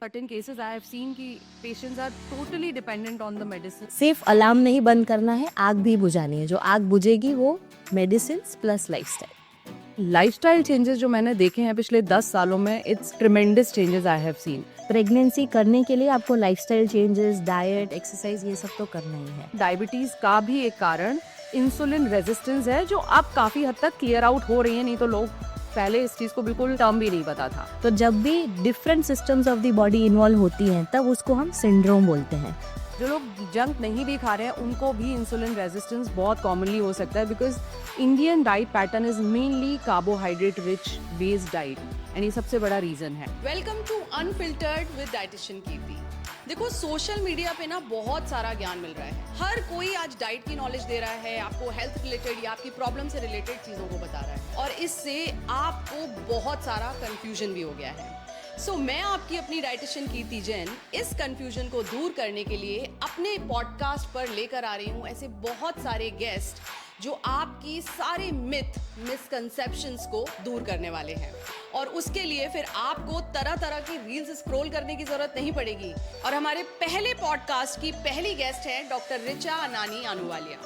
Certain cases I have seen कि patients are totally dependent on the medicine. सिर्फ alarm नहीं बंद करना है, आग भी बुझानी है. जो आग बुझेगी वो medicine plus lifestyle. Lifestyle changes जो मैंने देखे हैं पिछले 10 सालों में, it's tremendous changes I have scene. Pregnancy करने के लिए आपको लाइफस्टाइल चेंजेस, डाइट, एक्सरसाइज ये सब तो करना ही है. डायबिटीज का भी एक कारण इंसुलिन रेजिस्टेंस है, जो अब काफी हद तक क्लियर आउट हो रही है. नहीं तो लोग पहले इस चीज को बिल्कुल टर्म भी नहीं पता था. तो जब भी different systems of the body involve होती हैं तब उसको हम सिंड्रोम बोलते हैं. जो लोग जंक नहीं भी खा रहे हैं उनको भी इंसुलिन रेजिस्टेंस बहुत कॉमनली हो सकता है, because Indian diet pattern is mainly carbohydrate rich based diet, and ये सबसे बड़ा रीजन है. Welcome to unfiltered with dietitian Kirti. देखो, सोशल मीडिया पे ना बहुत सारा ज्ञान मिल रहा है. हर कोई आज डाइट की नॉलेज दे रहा है, आपको हेल्थ रिलेटेड या आपकी प्रॉब्लम से रिलेटेड चीज़ों को बता रहा है, और इससे आपको बहुत सारा कंफ्यूजन भी हो गया है. सो मैं आपकी अपनी डाइटिशियन कीर्ति जैन इस कंफ्यूजन को दूर करने के लिए अपने पॉडकास्ट पर लेकर आ रही हूँ ऐसे बहुत सारे गेस्ट जो आपकी सारे मिथ, मिसकंसेप्शंस को दूर करने वाले हैं. और उसके लिए फिर आपको तरह तरह की रील्स स्क्रॉल करने की जरूरत नहीं पड़ेगी. और हमारे पहले पॉडकास्ट की पहली गेस्ट है डॉक्टर रिचा अनानी अहलूवालिया.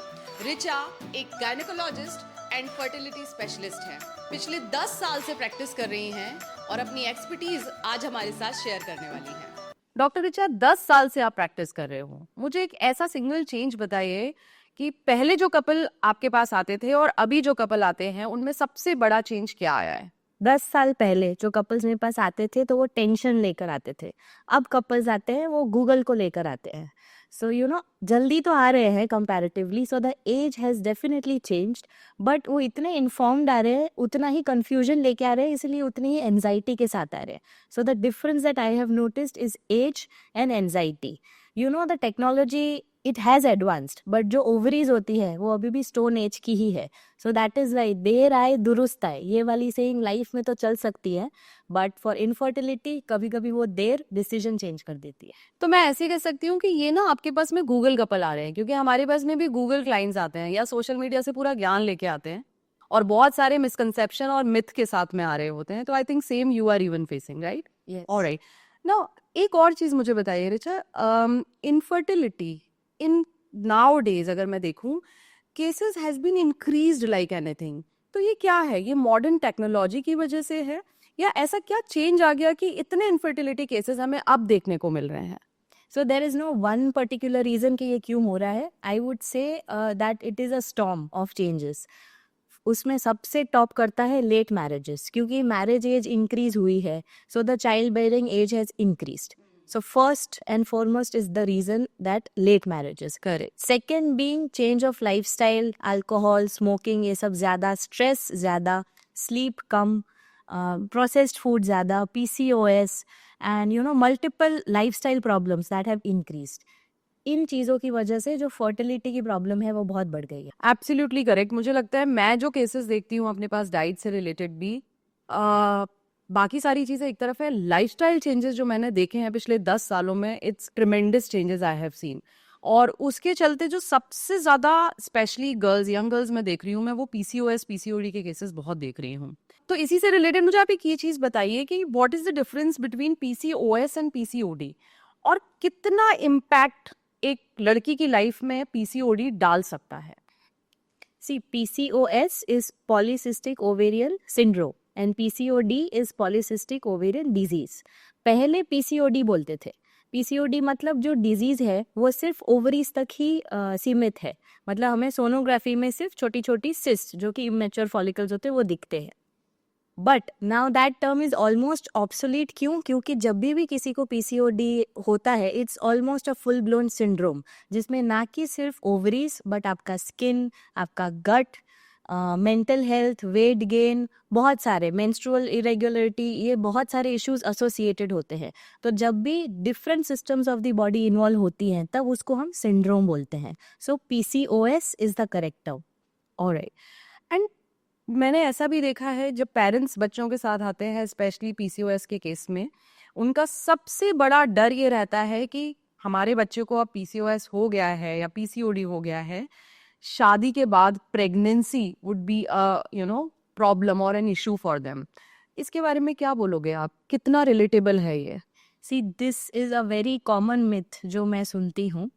रिचा एक गायनेकोलॉजिस्ट एंड फर्टिलिटी स्पेशलिस्ट है. पिछले 10 साल से प्रैक्टिस कर रही हैं और अपनी एक्सपर्टीज आज हमारे साथ शेयर करने वाली हैं. डॉक्टर रिचा, 10 साल से आप प्रैक्टिस कर रहे हो. मुझे एक ऐसा सिंगल चेंज बताइए कि पहले जो कपल आपके पास आते थे और अभी जो कपल आते हैं उनमें सबसे बड़ा चेंज क्या आया है? 10 साल पहले जो कपल्स मेरे पास आते थे तो वो टेंशन लेकर आते थे. अब कपल्स आते हैं वो गूगल को लेकर आते हैं. सो जल्दी तो आ रहे हैं comparatively, so the age has definitely changed, but वो इतने इन्फॉर्म्ड आ रहे हैं, उतना ही कंफ्यूजन लेके आ रहे हैं, इसलिए उतनी ही एनजाइटी के साथ आ रहे हैं. So the difference that I have noticed is age and anxiety. The technology it has advanced, but जो ओवरीज होती है वो अभी भी स्टोन एज की ही है. So that is why there आए दुरुस्त आए, ये वाली सेइंग लाइफ में तो चल सकती है, बट फॉर इनफर्टिलिटी कभी कभी वो देर डिसीजन चेंज कर देती है. तो मैं ऐसे कह सकती हूँ कि ये ना आपके पास में गूगल कपल आ रहे हैं, क्योंकि हमारे पास में भी गूगल क्लाइंट्स आते हैं या सोशल मीडिया से पूरा ज्ञान लेके आते हैं और बहुत सारे मिसकंसेप्शन और मिथ के साथ में आ रहे होते हैं. तो I think same you are even facing, right? Yes. Alright. Now एक और चीज मुझे बताइए रिचा, इनफर्टिलिटी इन नाउडेज अगर मैं देखूं, cases has been increased like anything. तो ये क्या है? ये मॉडर्न टेक्नोलॉजी की वजह से है या ऐसा क्या चेंज आ गया कि इतने इनफर्टिलिटी केसेस हमें अब देखने को मिल रहे हैं? So there is no one particular reason कि ये क्यों हो रहा है. I would say that it is a storm of changes. उसमें सबसे टॉप करता है लेट मैरिजेस, क्योंकि मैरिज एज इंक्रीज हुई है, so the child bearing age has increased. So first and foremost is the reason that late marriages. Correct. Second being change of lifestyle, alcohol, smoking, ये सब ज़्यादा, stress ज़्यादा, sleep कम, processed food ज़्यादा, PCOS and multiple lifestyle problems that have increased. इन चीज़ों की वजह से जो फर्टिलिटी की प्रॉब्लम है वो बहुत बढ़ गई है. Absolutely correct. मुझे लगता है मैं जो केसेस देखती हूँ अपने पास डाइट से रिलेटेड भी, बाकी सारी चीज़ें एक तरफ है, लाइफस्टाइल चेंजेस जो मैंने देखे हैं पिछले 10 सालों में, it's tremendous changes I have scene. और उसके चलते जो सबसे ज़्यादा स्पेशली गर्ल्स, यंग गर्ल्स मैं देख रही हूँ, मैं वो PCOS PCOD के केसेस बहुत देख रही हूँ. तो इसी से रिलेटेड मुझे आप एक ये चीज़ बताइए कि what is the difference between PCOS and PCOD, और कितना इम्पैक्ट एक लड़की की लाइफ में PCOD डाल सकता है? See, PCOS is polycystic ovarian syndrome and PCOD is polycystic ovarian disease. पहले PCOD बोलते थे. PCOD मतलब जो डिजीज है वो सिर्फ ओवरीज तक ही सीमित है. मतलब हमें सोनोग्राफी में सिर्फ छोटी छोटी सिस्ट जो कि इमेच्योर फॉलिकल्स होते हैं वो दिखते हैं. But now that term is almost obsolete. क्यों? क्योंकि जब भी किसी को PCOD होता है it's almost a full blown syndrome, जिसमें ना कि सिर्फ ओवरीज बट आपका स्किन, आपका गट, मेंटल हेल्थ, वेट गेन, बहुत सारे मेंस्ट्रुअल इरेगुलरिटी, ये बहुत सारे इश्यूज एसोसिएटेड होते हैं. तो जब भी different systems of the body involve होती हैं तब उसको हम सिंड्रोम बोलते हैं. सो PCOS is the correct term. Alright. And मैंने ऐसा भी देखा है जब पेरेंट्स बच्चों के साथ आते हैं, स्पेशली PCOS के केस में, उनका सबसे बड़ा डर ये रहता है कि हमारे बच्चे को अब PCOS हो गया है या PCOD हो गया है, शादी के बाद pregnancy would be a problem और एन इशू फॉर देम. इसके बारे में क्या बोलोगे आप? कितना रिलेटेबल है ये? See this is a very common myth जो मैं सुनती हूँ.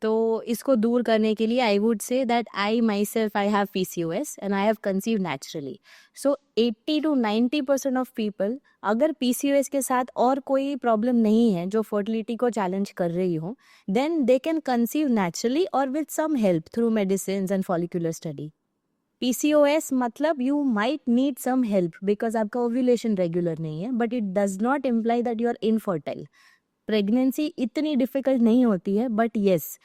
तो इसको दूर करने के लिए आई would say that I my self I have PCOS and I have conceive naturally. So 80 to 90% of people अगर PCOS के साथ और कोई प्रॉब्लम नहीं है जो फर्टिलिटी को चैलेंज कर रही हो, then they can conceive naturally और with some help through medicine and follicular study. PCOS मतलब you might need some help because आपका ओव्यूलेशन रेगुलर नहीं है, but it does not imply that you are infertile. Pregnancy इतनी difficult नहीं होती है, but yes,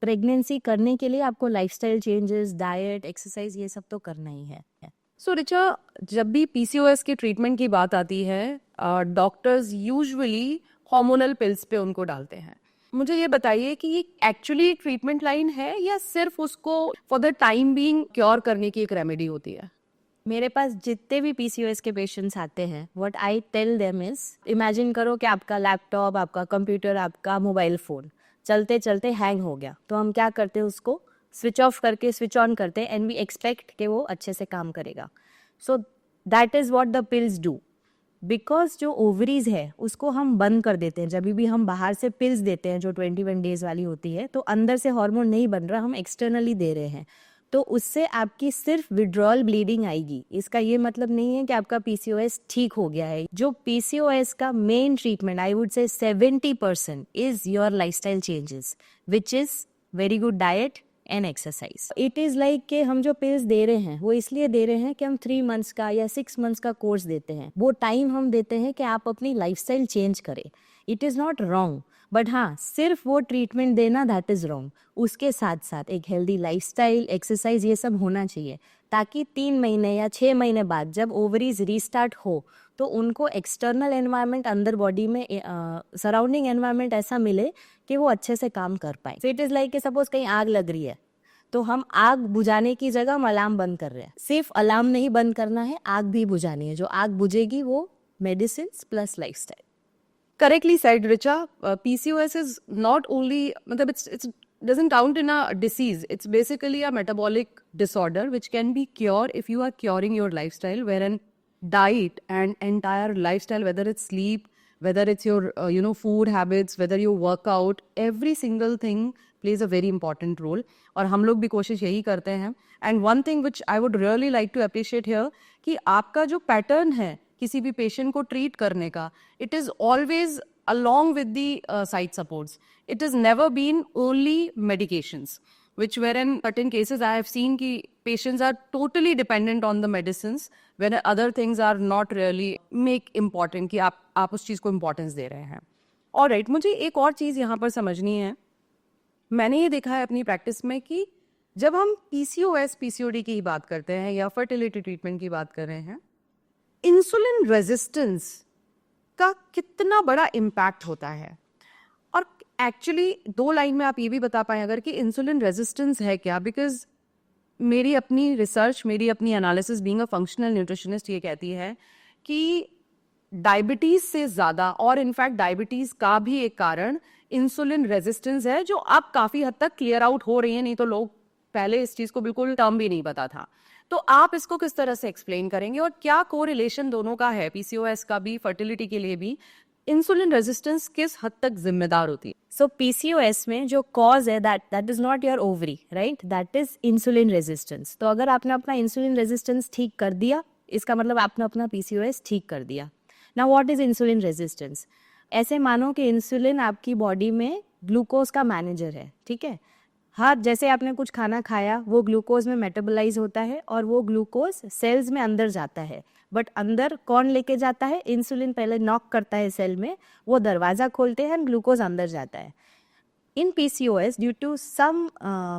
pregnancy करने के लिए आपको लाइफस्टाइल चेंजेस, डाइट, एक्सरसाइज ये सब तो करना ही है. सो रिचा, जब भी PCOS के ट्रीटमेंट की बात आती है, डॉक्टर्स यूजुअली हार्मोनल पिल्स पे उनको डालते हैं. मुझे ये बताइए कि ये एक्चुअली एक ट्रीटमेंट लाइन है या सिर्फ उसको for the time being cure करने की एक रेमेडी होती है? मेरे पास जितने भी PCOS के पेशेंट्स आते हैं, what I tell them is, imagine करो कि आपका लैपटॉप, आपका कंप्यूटर, आपका मोबाइल फ़ोन चलते चलते हैंग हो गया. तो हम क्या करते हैं, उसको स्विच ऑफ करके स्विच ऑन करते हैं एंड वी एक्सपेक्ट कि वो अच्छे से काम करेगा. सो that is what the pills do. Because जो ओवरीज है उसको हम बंद कर देते हैं. जब भी हम बाहर से पिल्स देते हैं जो 21 डेज वाली होती है, तो अंदर से हार्मोन नहीं बन रहा, हम एक्सटर्नली दे रहे हैं. तो उससे आपकी सिर्फ विड्रॉल ब्लीडिंग आएगी. इसका ये मतलब नहीं है कि आपका PCOS ठीक हो गया है. जो PCOS का मेन ट्रीटमेंट आई वुड से 70% is your lifestyle changes, which is very good diet and exercise. It is like कि हम जो पिल्स दे रहे हैं वो इसलिए दे रहे हैं कि हम 3 मंथ्स का या 6 मंथ्स का कोर्स देते हैं. वो टाइम हम देते हैं कि आप अपनी लाइफस्टाइल चेंज करें. It is not wrong, but हाँ, सिर्फ वो ट्रीटमेंट देना दैट इज़ रॉन्ग. उसके साथ साथ एक हेल्दी लाइफस्टाइल, एक्सरसाइज ये सब होना चाहिए, ताकि 3 महीने या 6 महीने बाद जब ओवरीज रीस्टार्ट हो तो उनको एक्सटर्नल एनवायरनमेंट अंदर बॉडी में, सराउंडिंग एनवायरनमेंट ऐसा मिले कि वो अच्छे से काम कर पाए. सो इट इज़ लाइक कि सपोज कहीं आग लग रही है तो हम आग बुझाने की जगह हम अलार्म बंद कर रहे हैं. सिर्फ अलार्म नहीं बंद करना है, आग भी बुझानी है. जो आग बुझेगी वो medicine plus lifestyle. Correctly said, Richa. PCOS is not only, it's doesn't count in a disease. It's basically a metabolic disorder which can be cured if you are curing your lifestyle, wherein diet and entire lifestyle, whether it's sleep, whether it's your food habits, whether you work out, every single thing plays a very important role. और हम लोग भी कोशिश यही करते हैं. And one thing which I would really like to appreciate here, कि आपका जो पैटर्न है किसी भी पेशेंट को ट्रीट करने का, it is always along with the side supports. It has never been only medications, which were in certain cases I have seen कि patients are totally dependent on the medicines when other things are not really make important कि आप उस चीज़ को importance दे रहे हैं. Alright, मुझे एक और चीज़ यहाँ पर समझनी है. मैंने ये देखा है अपनी प्रैक्टिस में कि जब हम PCOS, PCOD की बात करते हैं या फर्टिलिटी ट्रीटमेंट की बात कर रहे हैं, इंसुलिन रेजिस्टेंस का कितना बड़ा इम्पैक्ट होता है. और एक्चुअली 2 लाइन में आप ये भी बता पाएं अगर कि इंसुलिन रेजिस्टेंस है क्या. बिकॉज मेरी अपनी रिसर्च, मेरी अपनी analysis being a functional nutritionist ये कहती है कि डायबिटीज से ज़्यादा, और इनफैक्ट डायबिटीज का भी एक कारण इंसुलिन रेजिस्टेंस है, जो अब काफ़ी हद तक क्लियर आउट हो रही है. नहीं तो लोग पहले इस चीज़ को बिल्कुल टर्म भी नहीं पता था. तो आप इसको किस तरह से एक्सप्लेन करेंगे और क्या कोरिलेशन दोनों का है, PCOS का भी, फर्टिलिटी के लिए भी? इंसुलिन रेजिस्टेंस किस हद तक जिम्मेदार होती है? सो PCOS में जो कॉज है that is not your ovary, right, that is insulin resistance. तो अगर आपने अपना इंसुलिन रेजिस्टेंस ठीक कर दिया, इसका मतलब आपने अपना PCOS ठीक कर दिया. Now what is insulin resistance? ऐसे मानो कि इंसुलिन आपकी बॉडी में ग्लूकोज का मैनेजर है, ठीक है. हाँ, जैसे आपने कुछ खाना खाया, वो ग्लूकोज में मेटाबोलाइज होता है और वो ग्लूकोज सेल्स में अंदर जाता है. बट अंदर कौन लेके जाता है? इंसुलिन पहले नॉक करता है सेल में, वो दरवाज़ा खोलते हैं, ग्लूकोज अंदर जाता है. In PCOS due to some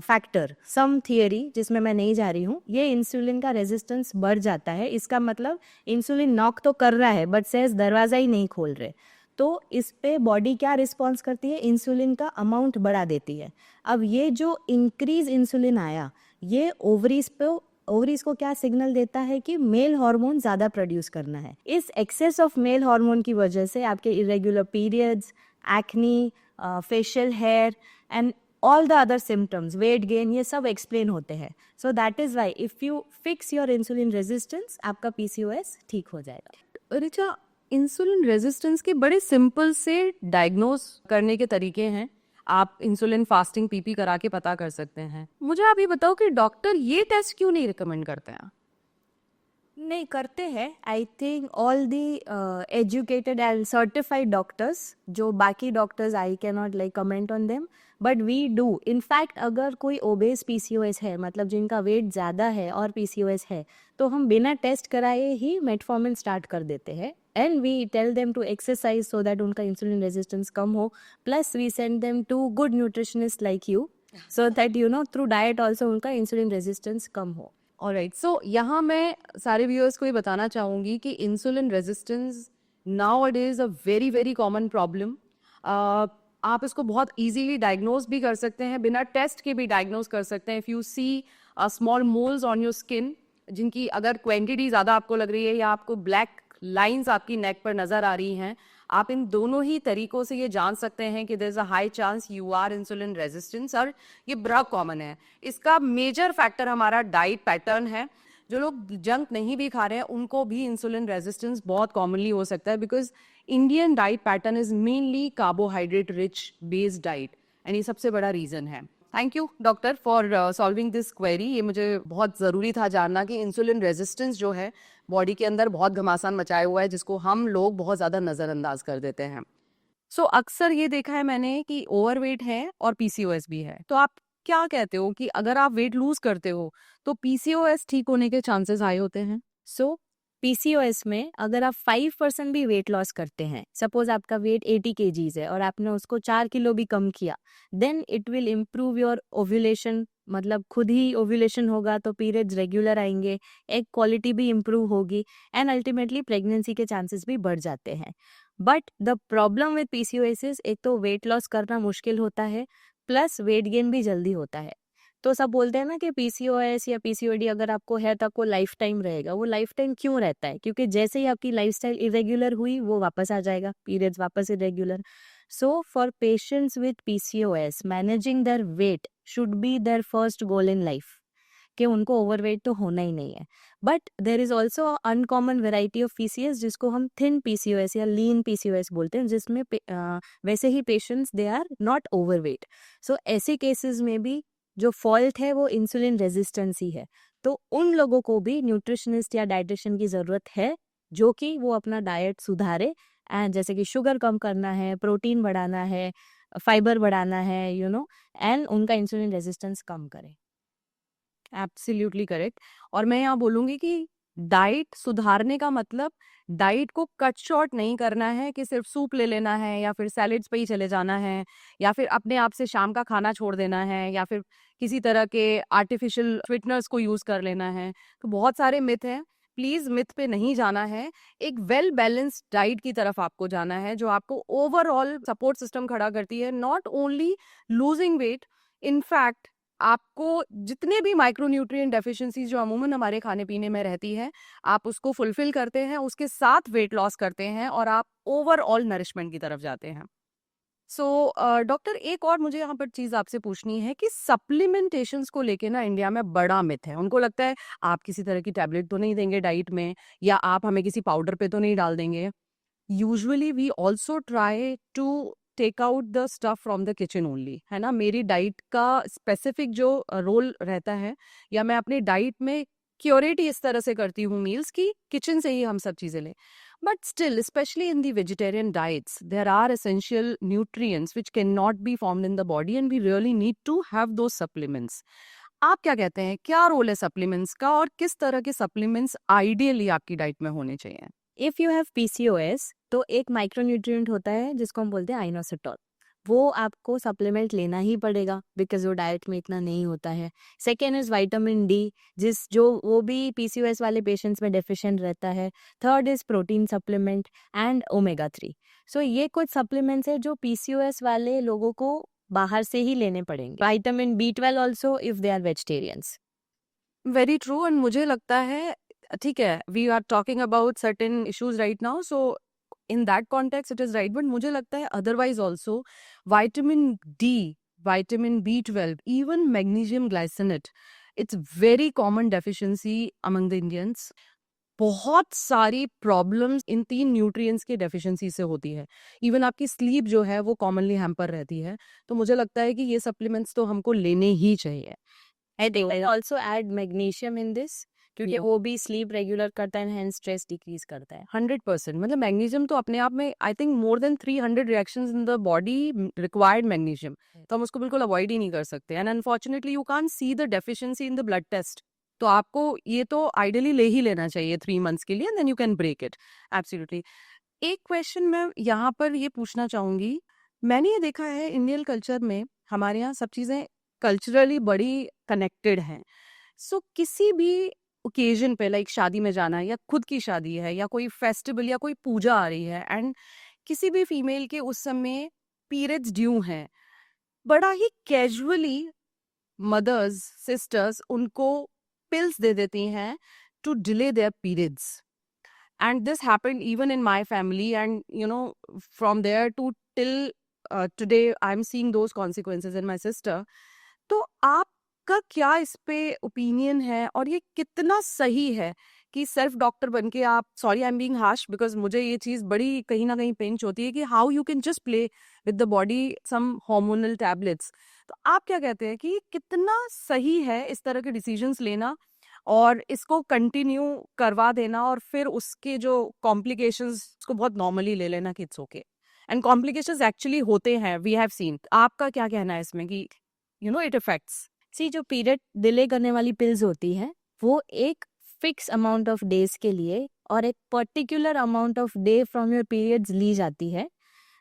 factor, some theory जिसमें मैं नहीं जा रही हूँ, ये इंसुलिन का रेजिस्टेंस बढ़ जाता है. इसका मतलब इंसुलिन नॉक तो कर रहा है बट सेल्स दरवाज़ा ही नहीं खोल रहे. तो इस पे बॉडी क्या रिस्पॉन्स करती है? इंसुलिन का अमाउंट बढ़ा देती है. अब ये जो इंक्रीज इंसुलिन आया, ये ओवरीज को क्या सिग्नल देता है कि मेल हार्मोन ज़्यादा प्रोड्यूस करना है. इस एक्सेस ऑफ मेल हार्मोन की वजह से आपके irregular periods, acne, facial hair and all the other symptoms, weight gain, ये सब एक्सप्लेन होते हैं. So that is why if you fix your insulin resistance, आपका PCOS ठीक हो जाएगा. रिचा, इंसुलिन रेजिस्टेंस के बड़े सिंपल से डायग्नोस करने के तरीके हैं। आप इंसुलिन फास्टिंग पीपी करा के पता कर सकते हैं। मुझे आप ये बताओ कि डॉक्टर ये टेस्ट क्यों नहीं रिकमेंड करते हैं? नहीं करते हैं। I think all the educated and certified doctors, जो बाकी doctors I can not like comment on them, but we do. In fact अगर कोई ओबेस पीसीओएस है, मतलब जिनका वेट ज़्यादा है और पीसीओएस है, तो हम बिना टेस्ट कराए ही मेटफॉर्मिन स्टार्ट कर देते हैं and we tell them to exercise so that उनका इंसुलिन रेजिस्टेंस कम हो, plus we send them to good nutritionist like you so that you know through diet also उनका इंसुलिन रेजिस्टेंस कम हो। ऑलराइट, सो यहाँ मैं सारे व्यूअर्स को ये बताना चाहूँगी कि insulin resistance now it is a very very common problem. आप इसको बहुत इजीली डायग्नोज भी कर सकते हैं, बिना टेस्ट के भी डायग्नोज कर सकते हैं। If you see small moles on your skin, जिनकी अगर क्वांटिटी ज़्यादा आपको लग रही है या आपको ब्लैक लाइंस आपकी नेक पर नज़र आ रही हैं, आप इन दोनों ही तरीकों से ये जान सकते हैं कि there is a high chance you are insulin resistance, और ये बड़ा कॉमन है। इसका मेजर फैक्टर हमारा डाइट पैटर्न है। जो लोग जंक नहीं भी खा रहे हैं उनको भी इंसुलिन रेजिस्टेंस बहुत कॉमनली हो सकता है, because Indian diet pattern is mainly carbohydrate rich based diet, and ये सबसे बड़ा रीजन है। Thank you doctor for solving this query. ये मुझे बहुत ज़रूरी था जानना कि इंसुलिन रेजिस्टेंस जो है बॉडी के अंदर बहुत घमासान मचाए हुआ है, जिसको हम लोग बहुत ज़्यादा नज़रअंदाज कर देते हैं। सो अक्सर ये देखा है मैंने कि ओवरवेट है और पीसीओएस भी है। तो आप क्या कहते हो कि अगर आप वेट लूज करते हो तो पीसीओएस ठीक होने के चांसेस हाई होते हैं? सो पीसीओएस में अगर आप 5% भी वेट लॉस करते हैं, सपोज आपका वेट 80 kgs है और आपने उसको 4 किलो भी कम किया, then it will improve your ovulation, मतलब खुद ही ओव्यूलेशन होगा तो पीरियड्स रेगुलर आएंगे, एग क्वालिटी भी इम्प्रूव होगी एंड अल्टीमेटली प्रेगनेंसी के चांसेस भी बढ़ जाते हैं। But the problem with PCOS is, एक तो वेट लॉस करना मुश्किल होता है, प्लस वेट गेन भी जल्दी होता है। तो सब बोलते हैं ना कि पीसीओएस या पीसीओडी अगर आपको है तो आपको लाइफ टाइम रहेगा। वो लाइफ टाइम क्यों रहता है? क्योंकि जैसे ही आपकी लाइफस्टाइल इरेग्युलर हुई वो वापस आ जाएगा, पीरियड्स वापस irregular. So for patients with PCOS, managing their weight should be their first goal in life, कि उनको ओवरवेट तो होना ही नहीं है। But there is also uncommon variety of PCOS जिसको हम थिन पीसीओएस या लीन पीसीओएस बोलते हैं, जिसमें वैसे ही patients they are not overweight. So ऐसे केसेस में भी जो फॉल्ट है वो इंसुलिन रेजिस्टेंस ही है। तो उन लोगों को भी न्यूट्रिशनिस्ट या डाइटिशियन की ज़रूरत है, जो कि वो अपना डाइट सुधारे, एंड जैसे कि शुगर कम करना है, प्रोटीन बढ़ाना है, फाइबर बढ़ाना है, यू नो, एंड उनका इंसुलिन रेजिस्टेंस कम करें। Absolutely correct. और मैं यहाँ बोलूँगी कि डाइट सुधारने का मतलब डाइट को कट शॉर्ट नहीं करना है कि सिर्फ सूप ले लेना है या फिर सैलेड्स पे ही चले जाना है या फिर अपने आप से शाम का खाना छोड़ देना है या फिर किसी तरह के आर्टिफिशियल स्वीटनर्स को यूज़ कर लेना है। तो बहुत सारे मिथ हैं, प्लीज़ मिथ पे नहीं जाना है। एक वेल बैलेंस्ड डाइट की तरफ आपको जाना है जो आपको ओवरऑल सपोर्ट सिस्टम खड़ा करती है, not only losing weight. In fact आपको जितने भी माइक्रोन्यूट्रिएंट डेफिशिएंसीज जो अमूमन हमारे खाने पीने में रहती है, आप उसको फुलफिल करते हैं, उसके साथ वेट लॉस करते हैं और आप ओवरऑल नरिशमेंट की तरफ जाते हैं। सो डॉक्टर, एक और मुझे यहाँ पर चीज़ आपसे पूछनी है कि सप्लीमेंटेशंस को लेके ना इंडिया में बड़ा मिथ है। उनको लगता है आप किसी तरह की टैबलेट तो नहीं देंगे डाइट में, या आप हमें किसी पाउडर पे तो नहीं डाल देंगे। Usually we also try to take out the stuff from the kitchen only, है ना। मेरी डाइट का स्पेसिफिक जो रोल रहता है, या मैं अपनी डाइट में क्योरिटी इस तरह से करती हूँ मील्स की किचन से ही हम सब चीज़ें लें। But still, specially in the vegetarian diets, there are essential nutrients which can not be formed in the body and we really need to have those supplements. आप क्या कहते हैं, क्या रोल है सप्लीमेंट्स का और किस तरह के सप्लीमेंट्स आइडियली आपकी डाइट में होने चाहिए? इफ़ यू हैव पीसीओएस तो एक माइक्रोन्यूट्रिएंट होता है जिसको हम बोलते हैं आइनोसिटोल, वो आपको सप्लीमेंट लेना ही पड़ेगा बिकॉज वो डाइट में इतना नहीं होता है। सेकेंड इज विटामिन डी, वो भी पीसीओएस वाले पेशेंट्स में डेफिशिएंट रहता है। Third is protein supplement and omega 3। सो ये कुछ सप्लीमेंट्स है जो पीसीओएस वाले लोगों को बाहर से ही लेने पड़ेंगे। Vitamin B12 also if they are vegetarians. Very true. And मुझे लगता है, ठीक है, we are talking about certain issues right now, so in that context it is right, but मुझे लगता है otherwise also vitamin D, vitamin B12, even magnesium glycinate, it's very common deficiency among the Indians. बहुत सारी problems इन 3 nutrients की deficiency से होती है। इवन आपकी स्लीप जो है वो कॉमनली हैम्पर रहती है। तो मुझे लगता है कि ये सप्लीमेंट्स तो हमको लेने ही चाहिए। I think I also add magnesium in this, क्योंकि Yeah. वो भी स्लीप रेगुलर करता है एंड स्ट्रेस डिक्रीज करता है। 100% मतलब मैग्नीशियम तो अपने आप में I think more than 300 reactions in the body required magnesium, तो हम उसको बिल्कुल अवॉइड ही नहीं कर सकते। And unfortunately you can't see the deficiency in the blood test. तो आपको ये तो आइडियली ले ही लेना चाहिए 3 मंथ्स के लिए, and then you can break it. Absolutely. एक क्वेश्चन मैं यहाँ पर ये पूछना चाहूंगी, मैंने ये देखा है इंडियन कल्चर में हमारे यहाँ सब चीजें कल्चरली बड़ी कनेक्टेड हैं। सो किसी भी ओकेजन पे लाइक शादी में जाना है या खुद की शादी है या कोई फेस्टिवल या कोई पूजा आ रही है एंड किसी भी फीमेल के उस समय पीरियड्स ड्यू हैं, बड़ा ही कैजुअली मदर्स सिस्टर्स उनको पिल्स दे देती हैं to delay their periods. And this happened even in my family, and from there to till today I'm seeing those consequences in my sister. तो आपका क्या इस पे ओपिनियन है और ये कितना सही है कि सेल्फ डॉक्टर बन के आप, sorry I am being harsh because मुझे ये चीज़ बड़ी कहीं ना कहीं पिंच होती है कि how you can just play with the body some hormonal tablets. तो आप क्या कहते हैं कि कितना सही है इस तरह के डिसीजंस लेना और इसको कंटिन्यू करवा देना और फिर उसके जो कॉम्प्लिकेशंस को बहुत नॉर्मली ले लेना कि it's okay, and complications actually होते हैं, वी हैव सीन। आपका क्या कहना है इसमें कि इट इफेक्ट्स? सी, जो पीरियड डिले करने वाली पिल्स होती है वो एक फिक्स अमाउंट ऑफ डेज के लिए और एक particular amount of day from your periods ली जाती है,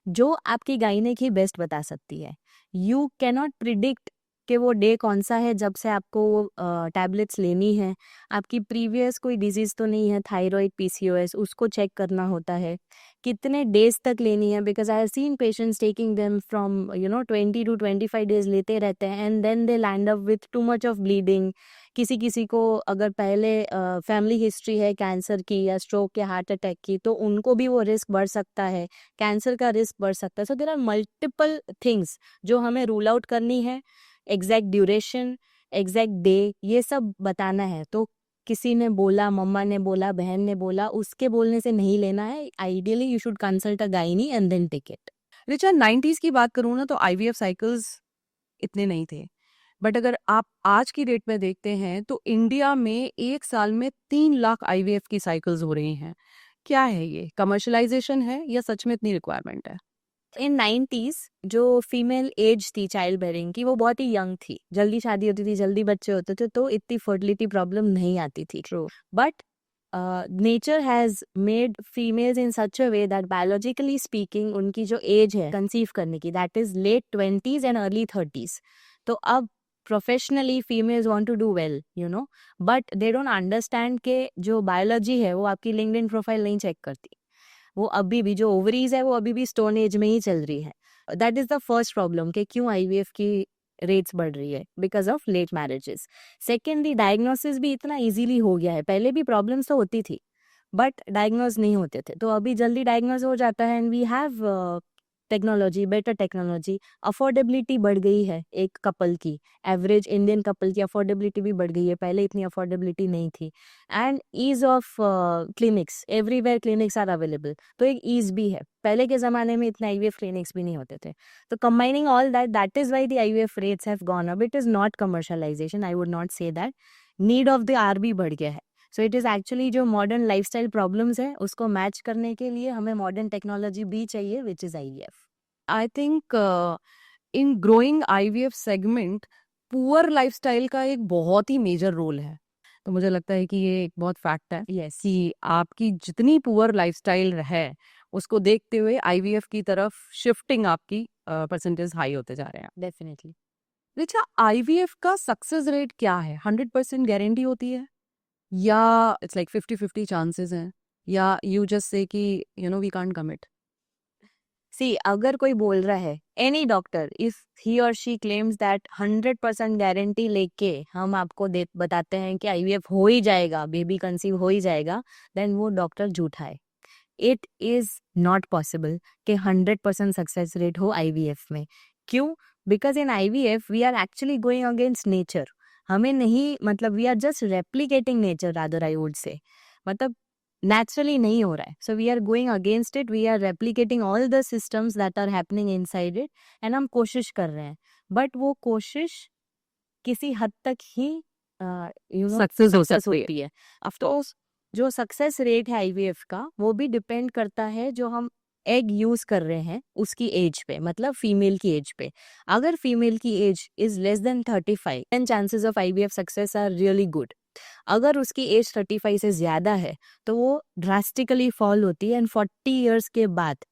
जो आपकी गायनेक ही बेस्ट बता सकती है। यू कैनॉट प्रिडिक्ट कि वो डे कौन सा है जब से आपको वो टैबलेट्स लेनी है। आपकी प्रीवियस कोई डिजीज़ तो नहीं है, थायराइड, पीसीओएस, उसको चेक करना होता है। कितने डेज तक लेनी है, because I have seen patients taking them from 20 to 25 days लेते रहते हैं and then they land up with too much of bleeding. किसी किसी को अगर पहले फैमिली हिस्ट्री है कैंसर की या स्ट्रोक या हार्ट अटैक की, तो उनको भी वो रिस्क बढ़ सकता है, कैंसर का रिस्क बढ़ सकता है। So there are multiple things जो हमें रूल आउट करनी है। एग्जैक्ट ड्यूरेशन, एग्जैक्ट डे, ये सब बताना है। तो किसी ने बोला, मम्मा ने बोला, बहन ने बोला, उसके बोलने से नहीं लेना है। Ideally you should consult a gynae and then take it. Richa, 90s की बात करूँ ना तो IVF साइकिल्स इतने नहीं थे, बट अगर आप आज की डेट में देखते हैं तो इंडिया में एक साल में 3 लाख IVF की साइकिल्स हो रही हैं। क्या है ये, कमर्शलाइजेशन है या सच में इतनी रिक्वायरमेंट है? इन 90s जो फीमेल एज थी चाइल्ड बेयरिंग की, वो बहुत ही यंग थी, जल्दी शादी होती थी, जल्दी बच्चे होते थे, तो इतनी फर्टिलिटी प्रॉब्लम नहीं आती थी। True. But nature has made females in such a way that biologically speaking उनकी जो एज है कंसीव करने की, that is late 20s and early 30s। तो अब professionally females want to do well, but they don't understand के जो biology है वो आपकी लिंक्डइन प्रोफाइल नहीं चेक करती। वो अभी भी जो ओवरीज है वो अभी भी स्टोन एज में ही चल रही है। That is the first problem कि क्यों IVF की रेट्स बढ़ रही है, because of late marriages. Secondly, diagnosis भी इतना इजीली हो गया है। पहले भी प्रॉब्लम्स तो होती थी बट डायग्नोज नहीं होते थे, तो अभी जल्दी डायग्नोज हो जाता है। And we have technology, better technology. Affordability बढ़ गई है एक कपल की, एवरेज इंडियन कपल की अफोर्डेबिलिटी भी बढ़ गई है, पहले इतनी अफोर्डेबिलिटी नहीं थी। And ease of clinics, everywhere clinics are available, तो एक ईज भी है। पहले के ज़माने में इतने IVF क्लिनिक्स भी नहीं होते थे। तो combining all that is why the IVF rates have gone up. It is not commercialisation, I would not say that. Need of the hour भी बढ़ गया है। सो इट इज़ एक्चुअली जो मॉडर्न लाइफस्टाइल प्रॉब्लम्स है उसको match करने के लिए हमें मॉडर्न टेक्नोलॉजी भी चाहिए, which is IVF। I think in growing IVF segment poor lifestyle का एक बहुत ही मेजर रोल है। तो मुझे लगता है कि ये एक बहुत फैक्ट है Yes. कि आपकी जितनी पुअर लाइफस्टाइल है उसको देखते हुए IVF की तरफ शिफ्टिंग आपकी परसेंटेज हाई होते जा रहे हैं। डेफिनेटली। रिचा, IVF का सक्सेस रेट क्या है? 100% गारंटी होती है या इट्स लाइक 50-50 चांसेस हैं, या यू जस्ट से कि वी कांट कमिट? सी, अगर कोई बोल रहा है, एनी डॉक्टर, इफ ही और शी क्लेम्स दैट 100% गारंटी लेके हम आपको बताते हैं कि IVF हो ही जाएगा, बेबी कंसीव हो ही जाएगा, देन वो डॉक्टर झूठा है। इट इज नॉट पॉसिबल कि 100% सक्सेस रेट हो IVF में। क्यों? Because in IVF we are actually going against nature. हमें नहीं, मतलब we are just replicating nature, rather I would say. मतलब नेचुरली नहीं हो रहा है. So we are going against it, we are replicating all the systems that are happening inside it, and हम कोशिश कर रहे हैं. बट वो कोशिश किसी हद तक ही सक्सेस हो सक्सेस सकती है. होती है. ऑफकोर्स जो सक्सेस रेट है आईवीएफ का वो भी डिपेंड करता है जो हम एग यूज कर रहे हैं उसकी एज पे, मतलब फीमेल की एज पे. अगर फीमेल की age is less than 35 then chances of IVF success are really good. अगर उसकी एज 35 से ज्यादा है तो वो ड्रास्टिकली फॉल होती है, एंड 40 इयर्स के बाद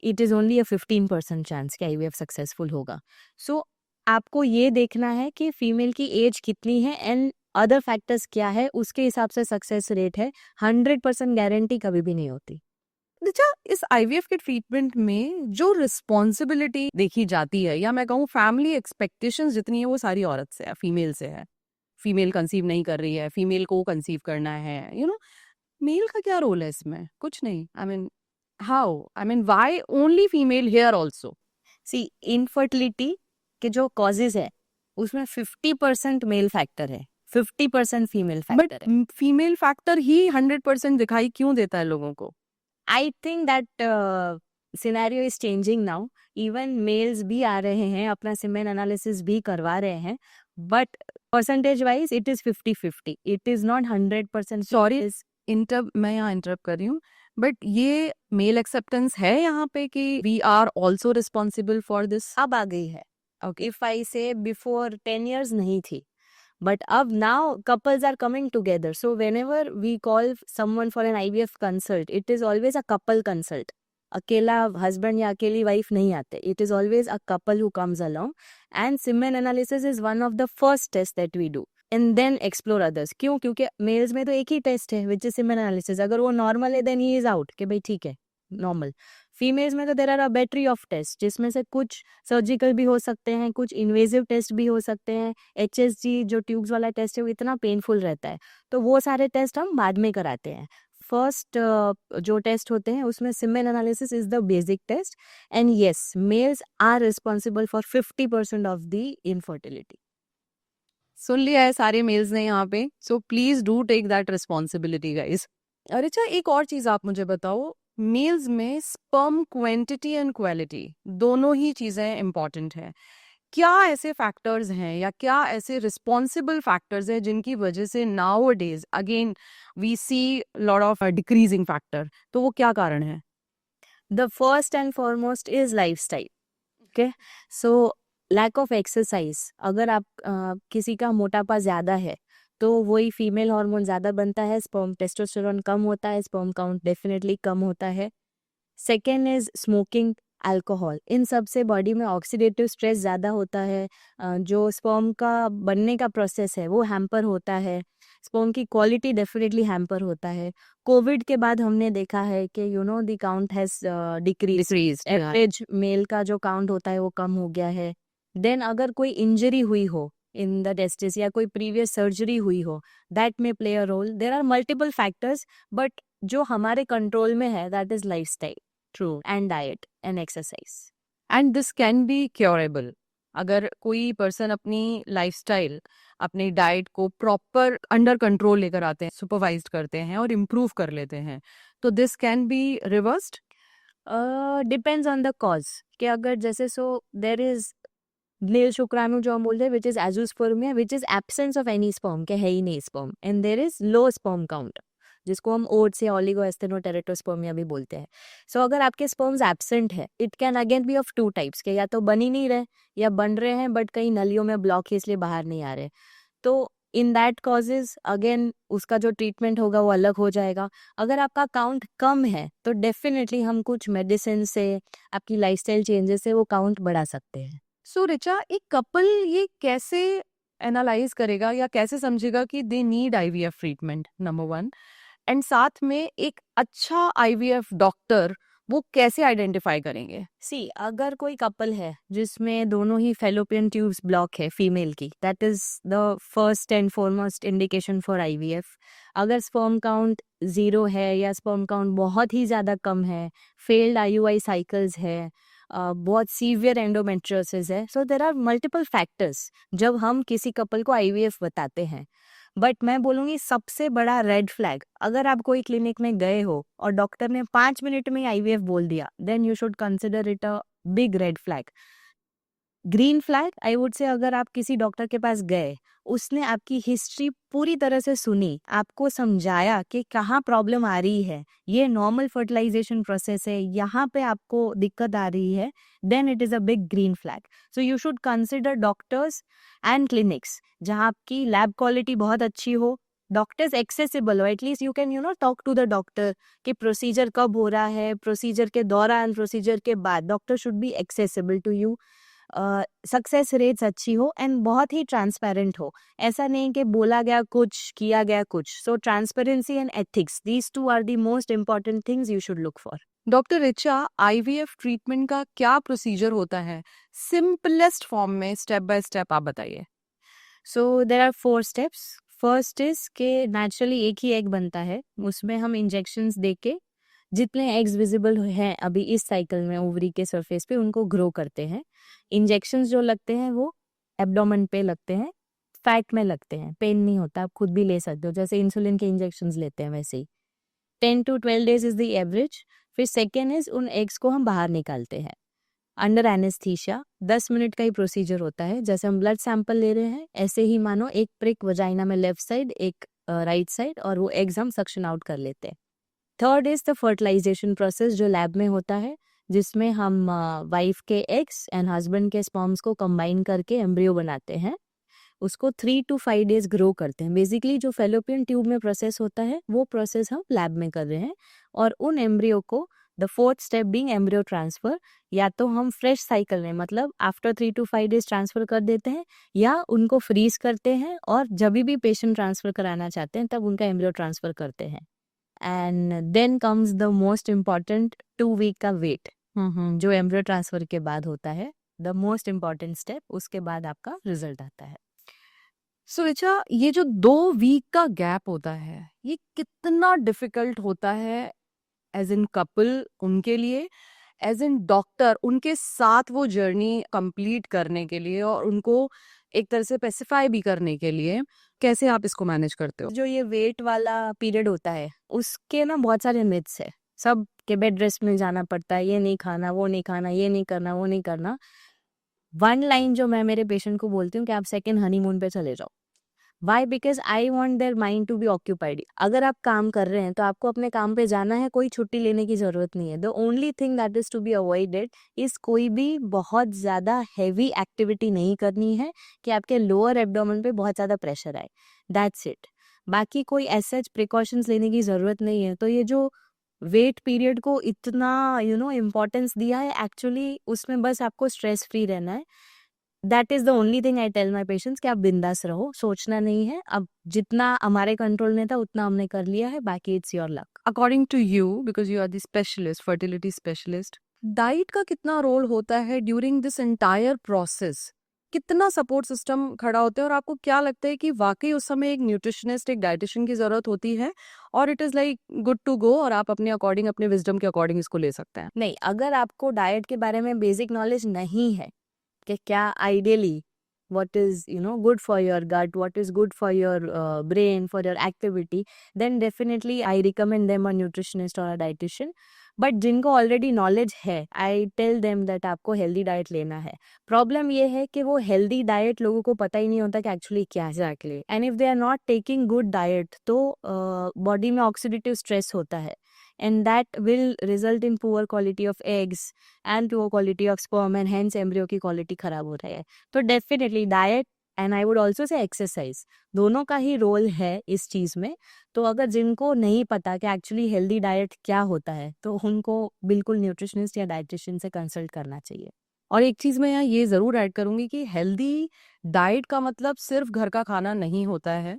it is only a 15% chance कि आईवीएफ सक्सेसफुल होगा. सो आपको ये देखना है कि फीमेल की एज कितनी है एंड अदर फैक्टर्स क्या है, उसके हिसाब से सक्सेस रेट है. 100% गारंटी कभी भी नहीं होती. अच्छा, इस आईवीएफ के ट्रीटमेंट में जो रिस्पॉन्सिबिलिटी देखी जाती है, या मैं कहूँ फैमिली एक्सपेक्टेशंस जितनी है, वो सारी औरत से है, फीमेल से है. फीमेल कंसीव नहीं कर रही है, फीमेल को कंसीव करना है, मेल का क्या रोल है इसमें? कुछ नहीं. I mean how, I mean why only female here also? See, infertility के जो कॉजेज है उसमें 50% मेल फैक्टर है, 50% फीमेल बट फैक्टर है. फीमेल फैक्टर ही 100% दिखाई क्यों देता है लोगों को? I think that scenario is changing now. Even males भी आ रहे हैं, अपना सीमेन एनालिसिस भी करवा रहे हैं, but percentage wise it is 50-50. It is not 100%. Sorry, मैं यहाँ इंटरप्ट कर रही हूँ, बट ये मेल एक्सेप्टेंस है यहाँ पे कि we are also responsible for this? अब आ गई है. ओके. इफ आई से बिफोर 10 years नहीं थी, but अब now couples are coming together. So whenever we call someone for an IVF consult, it is always a couple consult. अकेला husband या अकेली वाइफ नहीं आते. It is always a couple who comes along, and semen analysis is one of the first test that we do, and then explore others. क्यों? क्योंकि mails में तो एक ही टेस्ट है विच इज सीमेन एनालिसिस. अगर वो नॉर्मल है then he is out, कि भाई ठीक है नॉर्मल. फीमेल्स में तो there are a battery of test, जिसमें से कुछ सर्जिकल भी हो सकते हैं, कुछ इन्वेजिव टेस्ट भी हो सकते हैं. HSG जो ट्यूब्स वाला टेस्ट है वो इतना पेनफुल रहता है, तो वो सारे टेस्ट हम बाद में कराते हैं. फर्स्ट जो टेस्ट होते हैं उसमें semen analysis is the basic test, and yes males are responsible for 50% of the infertility. सुन लिया है सारे मेल्स ने यहाँ पे, so please do take that responsibility guys. और अच्छा, एक और चीज आप मुझे बताओ, मेल्स में स्पर्म क्वांटिटी एंड क्वालिटी दोनों ही चीजें इंपॉर्टेंट हैं. क्या ऐसे फैक्टर्स हैं या क्या ऐसे रिस्पॉन्सिबल फैक्टर्स हैं जिनकी वजह से nowadays again we see lot of decreasing factor? तो वो क्या कारण है? The first and foremost is lifestyle. Okay, so lack of exercise. अगर आप किसी का मोटापा ज़्यादा है तो वही फीमेल हार्मोन ज़्यादा बनता है, स्पर्म टेस्टोस्टेरोन कम होता है, स्पर्म काउंट डेफिनेटली कम होता है. Second is smoking, alcohol. इन सब से बॉडी में ऑक्सीडेटिव स्ट्रेस ज़्यादा होता है. जो स्पर्म का बनने का प्रोसेस है वो हैम्पर होता है. स्पर्म की क्वालिटी डेफिनेटली हैम्पर होता है. कोविड के बाद हमने देखा है कि the count has decrease. Decreased, yeah. Average male का जो काउंट होता है वो कम हो गया है. देन अगर कोई इंजरी हुई हो इन द टेस्टिस या कोई प्रीवियस सर्जरी हुई हो, that may play a role. There are multiple factors, but जो हमारे कंट्रोल में है that is lifestyle True. And diet and exercise. And this can be curable. अगर कोई पर्सन अपनी लाइफस्टाइल, अपनी डाइट को प्रॉपर अंडर कंट्रोल लेकर आते हैं, सुपरवाइज्ड करते हैं और इम्प्रूव कर लेते हैं, तो this can be reversed. Depends on the cause. कि अगर जैसे सो देर इज नील शुक्राणु जो हम बोलते हैं which is azoospermia, which is absence of any sperm, के है ही नहीं sperm, and there is low sperm count, जिसको हम ओट्स या ओलिगोएस्थेनोटेरेटोस्पर्मिया भी बोलते हैं. सो अगर आपके स्पर्म्स एब्सेंट है, it can again be of two types, के या तो बन ही नहीं रहे या बन रहे हैं बट कहीं नलियों में ब्लॉक है इसलिए बाहर नहीं आ रहे. तो इन दैट कॉजेज अगेन उसका जो ट्रीटमेंट होगा वो अलग हो जाएगा. अगर आपका काउंट कम है तो डेफिनेटली हम कुछ मेडिसिन से, आपकी लाइफस्टाइल चेंजेस से वो काउंट बढ़ा सकते हैं. सो रिचा, एक कपल ये कैसे एनालाइज करेगा या कैसे समझेगा कि they need IVF treatment, number 1, and साथ में एक अच्छा आईवीएफ डॉक्टर वो कैसे आइडेंटिफाई करेंगे? सी, अगर कोई कपल है जिसमें दोनों ही फेलोपियन ट्यूब्स ब्लॉक है फीमेल की, that is the first and foremost indication for IVF. अगर स्पर्म काउंट 0 है या स्पर्म काउंट बहुत ही ज़्यादा कम है, फेल्ड IUI साइकिल्स है, बहुत सीवियर एंडोमेट्रियोसिस है, सो देर आर मल्टीपल फैक्टर्स जब हम किसी कपल को IVF बताते हैं. बट मैं बोलूँगी सबसे बड़ा रेड फ्लैग, अगर आप कोई क्लिनिक में गए हो और डॉक्टर ने 5 मिनट में आईवीएफ बोल दिया, then you should consider it a big red flag. Green flag I would say, अगर आप किसी डॉक्टर के पास गए, उसने आपकी हिस्ट्री पूरी तरह से सुनी, आपको समझाया कि कहाँ प्रॉब्लम आ रही है, ये नॉर्मल फर्टिलाइजेशन प्रोसेस है, यहाँ पे आपको दिक्कत आ रही है, then it is a big green flag. So you should consider doctors and clinics जहाँ आपकी लैब क्वालिटी बहुत अच्छी हो, डॉक्टर्स एक्सेसिबल हो, at least you can talk to the doctor कि प्रोसीजर कब हो रहा है, प्रोसीजर के दौरान, प्रोसीजर के बाद, doctor should be accessible to you. Success rates अच्छी हो एंड बहुत ही ट्रांसपेरेंट हो, ऐसा नहीं कि बोला गया कुछ किया गया कुछ। So transparency and ethics, these two are the most important things you should look for. Doctor Richa, IVF treatment का क्या प्रोसीजर होता है? सिंपलेस्ट फॉर्म में स्टेप बाय स्टेप आप बताइए। So there are 4 steps. First is के नेचुरली एक ही एग बनता है, उसमें हम इंजेक्शंस दे के जितने एग्स विजिबल हैं अभी इस साइकिल में ओवरी के सरफेस पे, उनको ग्रो करते हैं। इंजेक्शंस जो लगते हैं वो एब्डोमेन पे लगते हैं, फैट में लगते हैं, पेन नहीं होता, आप खुद भी ले सकते हो, जैसे इंसुलिन के इंजेक्शंस लेते हैं वैसे ही। 10 to 12 days is the average. फिर सेकेंड इज उन एग्स को हम बाहर निकालते हैं अंडर एनेस्थीसिया। 10 मिनट का ही प्रोसीजर होता है, जैसे हम ब्लड सैंपल ले रहे हैं ऐसे ही मानो एक प्रिक वजाइना में लेफ्ट साइड, एक राइट साइड, और वो एग्स हम सक्शन आउट कर लेते हैं। Third is the fertilisation process जो लैब में होता है, जिसमें हम वाइफ के एग्स एंड हस्बैंड के स्पर्म्स को कंबाइन करके एम्ब्रियो बनाते हैं, उसको 3 to 5 डेज ग्रो करते हैं। बेसिकली जो फेलोपियन ट्यूब में प्रोसेस होता है वो प्रोसेस हम लैब में कर रहे हैं। और उन एम्ब्रियो को, the fourth step being embryo transfer, या तो हम फ्रेश साइकिल में मतलब आफ्टर 3 to 5 डेज ट्रांसफर कर देते हैं, या उनको फ्रीज करते हैं और जब भी पेशेंट ट्रांसफर कराना चाहते हैं तब उनका एम्ब्रियो ट्रांसफर करते हैं। And then comes the most important 2 week का वेट, जो एम्ब्रियो ट्रांसफर के बाद होता है, द मोस्ट इम्पॉर्टेंट स्टेप। उसके बाद आपका रिजल्ट आता है। सो रिचा, ये जो 2 वीक का गैप होता है, ये कितना डिफिकल्ट होता है एज इन कपल उनके लिए, एज इन डॉक्टर उनके साथ वो जर्नी कंप्लीट करने के लिए और उनको एक तरह से स्पेसिफाई भी करने के लिए? कैसे आप इसको मैनेज करते हो? जो ये वेट वाला पीरियड होता है उसके ना बहुत सारे मिथ्स है, सब के बेड रेस्ट में जाना पड़ता है, ये नहीं खाना, वो नहीं खाना, ये नहीं करना, वो नहीं करना। वन लाइन जो मैं मेरे पेशेंट को बोलती हूँ कि आप सेकेंड हनीमून पे चले जाओ। Why? Because I want their mind to be occupied. अगर आप काम कर रहे हैं तो आपको अपने काम पे जाना है, कोई छुट्टी लेने की जरूरत नहीं है। The only thing that is to be avoided is कोई भी बहुत ज्यादा हैवी एक्टिविटी नहीं करनी है कि आपके लोअर एब्डोमेन पे बहुत ज्यादा प्रेशर आए, दैट्स इट। बाकी कोई ऐसे प्रिकॉशंस लेने की जरूरत नहीं है। तो ये जो वेट पीरियड को इतना इम्पोर्टेंस दिया है, एक्चुअली उसमें बस आपको स्ट्रेस फ्री रहना है। That is the only thing I tell my patients कि आप बिंदास रहो, सोचना नहीं है। अब जितना हमारे कंट्रोल में था उतना हमने कर लिया है, बाकी it's your luck. According to you, because you are the specialist, fertility specialist, diet का कितना रोल होता है ड्यूरिंग दिस एंटायर प्रोसेस? कितना सपोर्ट सिस्टम खड़ा होता है और आपको क्या लगता है कि वाकई उस समय एक न्यूट्रिशनिस्ट, एक डाइटिशियन की जरूरत होती है और it is like good to go और आप अपने अकॉर्डिंग, अपने विजडम के अकॉर्डिंग इसको ले सकते हैं? नहीं, अगर आपको डाइट के बारे में बेसिक नॉलेज नहीं है कि क्या ideally what is good for your gut, what is good for your brain, for your activity, then definitely I recommend them a nutritionist or a dietitian. But जिनको ऑलरेडी नॉलेज है, आई tell them that आपको healthy diet लेना है। Problem ये है कि वो healthy diet लोगों को पता ही नहीं होता कि एक्चुअली क्या है actually, and if they are not taking good diet तो बॉडी में ऑक्सीडेटिव स्ट्रेस होता है, and that will result in poor quality of eggs and poor quality of sperm and hence embryo की quality खराब हो रहा है। तो definitely diet and I would also say exercise, दोनों का ही रोल है इस चीज़ में। तो अगर जिनको नहीं पता कि एक्चुअली हेल्दी डाइट क्या होता है तो उनको बिल्कुल न्यूट्रिशनिस्ट या डाइटिशियन से कंसल्ट करना चाहिए। और एक चीज मैं यहाँ ये जरूर ऐड करूंगी कि हेल्दी डाइट का मतलब सिर्फ घर का खाना नहीं होता है।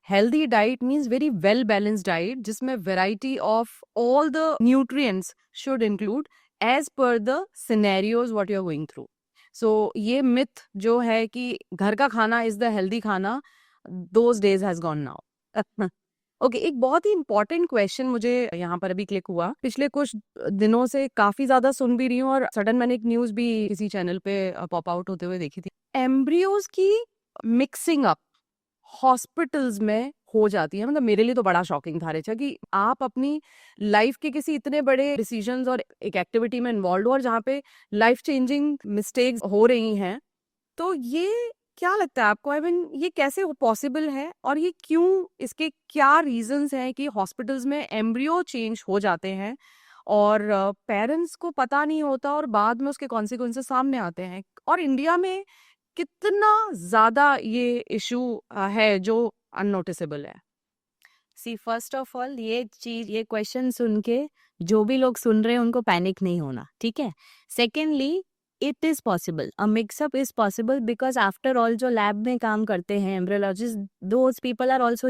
Healthy diet means very well balanced diet जिसमें variety of all the nutrients should include as per the scenarios what you are going through. So ये मिथ जो है कि घर का खाना इज द हेल्दी खाना, those days has gone now. Okay, एक बहुत ही इंपॉर्टेंट क्वेश्चन मुझे यहाँ पर अभी क्लिक हुआ। पिछले कुछ दिनों से काफी ज्यादा सुन भी रही हूँ और सडन मैंने एक न्यूज भी किसी चैनल पे पॉप आउट होते हुए देखी थी। एम्ब्रियोज की मिक्सिंग अप हॉस्पिटल्स में हो जाती है। मतलब मेरे लिए तो बड़ा शॉकिंग था रिचा कि आप अपनी लाइफ के किसी इतने बड़े डिसीजंस और एक एक्टिविटी में इन्वॉल्व हो और जहाँ पे लाइफ चेंजिंग मिस्टेक्स हो रही हैं, तो ये क्या लगता है आपको? आई मीन ये कैसे पॉसिबल है और ये क्यों, इसके क्या रीजंस हैं कि हॉस्पिटल्स में एम्ब्रियो चेंज हो जाते हैं और पेरेंट्स को पता नहीं होता और बाद में उसके कॉन्सिक्वेंसेस सामने आते हैं? और इंडिया में कितना ज्यादा ये इशू है जो अननोटिसेबल है? सी फर्स्ट ऑफ ऑल ये क्वेश्चन सुन के जो भी लोग सुन रहे हैं उनको पैनिक नहीं होना, ठीक है। Secondly, it is possible, a mixup is possible because after all जो लैब में काम करते हैं embryologist, those people are also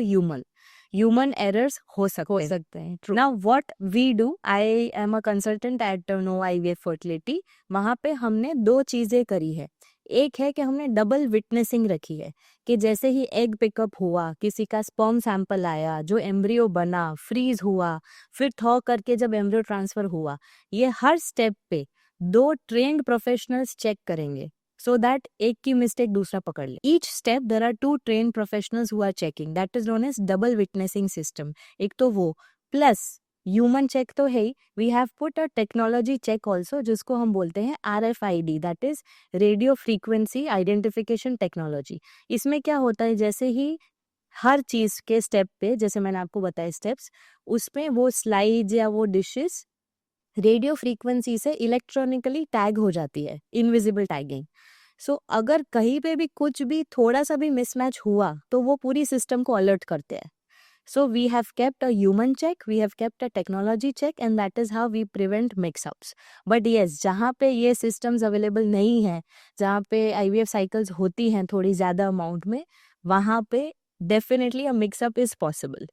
human errors हो सकते हैं। True. Now what we do, I am a consultant at Nova IVF fertility. वहां पे हमने 2 चीजें करी है। एक है कि हमने डबल विटनेसिंग रखी है कि जैसे ही एग पिकअप हुआ, किसी का स्पर्म सैंपल आया, जो एम्ब्रियो बना, फ्रीज हुआ, फिर थॉ करके जब एम्ब्रियो ट्रांसफर हुआ, ये हर स्टेप पे 2 ट्रेन्ड प्रोफेशनल्स चेक करेंगे सो दैट एक की मिस्टेक दूसरा पकड़ ले। Each step there are 2 trained professionals who are checking, that is known as double witnessing system. एक तो वो, प्लस ह्यूमन चेक तो है ही, we have put a technology check also जिसको हम बोलते हैं RFID, that is radio frequency identification technology. इसमें क्या होता है, जैसे ही हर चीज के स्टेप पे, जैसे मैंने आपको बताया स्टेप्स, उसमें वो स्लाइड या वो डिशेस रेडियो फ्रीक्वेंसी से इलेक्ट्रॉनिकली टैग हो जाती है, इनविजिबल टैगिंग। सो अगर कहीं पे भी कुछ भी थोड़ा सा भी मिसमैच हुआ तो वो पूरी सिस्टम को अलर्ट करते हैं। So we have kept a human check, we have kept a technology check, and that is how we prevent mix-ups. But yes, जहाँ पे ये systems available नहीं है, जहाँ पे IVF cycles होती हैं थोड़ी ज़्यादा अमाउंट में, वहाँ पे definitely a mix-up is possible.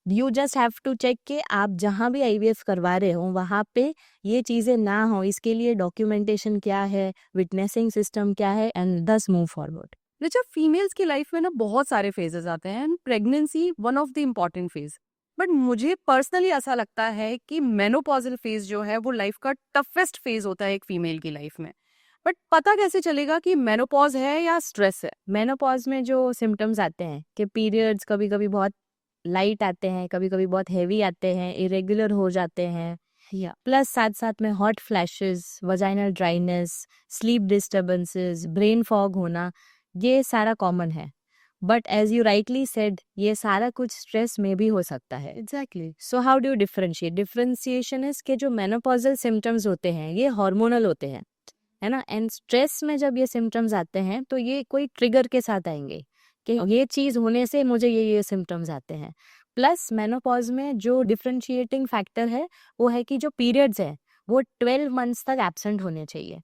You just have to check कि आप जहाँ भी IVF करवा रहे हो वहाँ पे ये चीज़ें ना हो, इसके लिए डॉक्यूमेंटेशन क्या है, विटनेसिंग सिस्टम क्या है, and thus move forward. Richa, females की लाइफ में ना बहुत सारे फेजेस आते हैं and pregnancy one of the important phase. But मुझे पर्सनली ऐसा लगता है कि मेनोपॉजल फेज जो है वो लाइफ का टफेस्ट फेज होता है एक फीमेल की लाइफ में। बट पता कैसे चलेगा कि मेनोपॉज है या स्ट्रेस है? मेनोपॉज में जो सिम्टम्स आते हैं कि पीरियड्स कभी कभी बहुत लाइट आते हैं, कभी कभी बहुत हैवी आते हैं, इरेगुलर हो जाते हैं, या प्लस साथ साथ में hot flashes, vaginal dryness, sleep disturbances, brain fog होना, ये सारा कॉमन है। But as you rightly said, ये सारा कुछ स्ट्रेस में भी हो सकता है। Exactly. So how do you differentiate? Differentiation is के जो मेनोपॉजल सिम्टम्स होते हैं ये हार्मोनल होते हैं, है ना। एंड स्ट्रेस में जब ये सिम्टम्स आते हैं तो ये कोई ट्रिगर के साथ आएंगे कि ये चीज होने से मुझे ये सिम्टम्स आते हैं। प्लस मेनोपॉज में जो डिफरेंशिएटिंग फैक्टर है वो है कि जो पीरियड्स है वो 12 मंथ्स तक एब्सेंट होने चाहिए।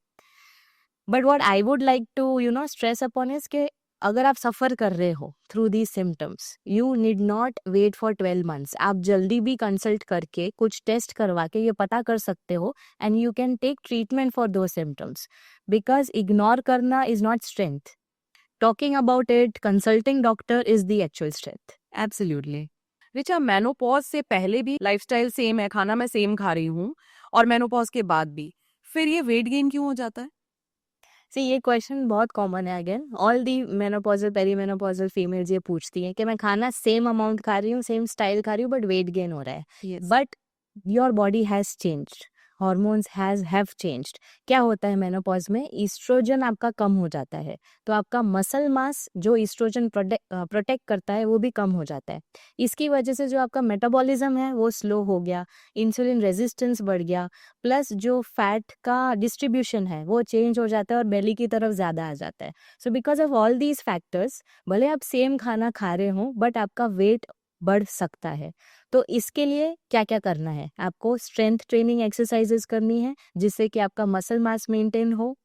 But what I would like to stress upon is के अगर आप सफर कर रहे हो through these symptoms, you need not wait for 12 months. आप जल्दी भी कंसल्ट करके कुछ टेस्ट करवा के ये पता कर सकते हो and you can take treatment for those symptoms, because ignore करना is not strength. Talking about it, consulting doctor is the actual strength. Absolutely. Richa, menopause से पहले भी लाइफस्टाइल सेम है, खाना मैं सेम खा रही हूँ, और मेनोपॉज के बाद भी, फिर ये वेट गेन क्यों हो जाता है? सी ये क्वेश्चन बहुत कॉमन है। Again all the menopausal perimenopausal females ये पूछती हैं कि मैं खाना सेम अमाउंट खा रही हूँ, सेम स्टाइल खा रही हूँ, बट वेट गेन हो रहा है। But your body has changed, hormones have changed. क्या होता है मेनोपॉज में, ईस्ट्रोजन आपका कम हो जाता है, तो आपका मसल मास जो ईस्ट्रोजन प्रोटेक्ट करता है वो भी कम हो जाता है। इसकी वजह से जो आपका मेटाबॉलिज्म है वो स्लो हो गया, इंसुलिन रेजिस्टेंस बढ़ गया, प्लस जो फैट का डिस्ट्रीब्यूशन है वो चेंज हो जाता है और बेली की तरफ ज़्यादा आ जाता है। So because of all these factors, भले आप सेम खाना खा रहे हो बट आपका वेट बढ़ सकता है। तो इसके लिए क्या क्या करना है, आपको स्ट्रेंथ ट्रेनिंग एक्सरसाइजेस करनी है जिससे कि आपका मसल मास मेंटेन हो,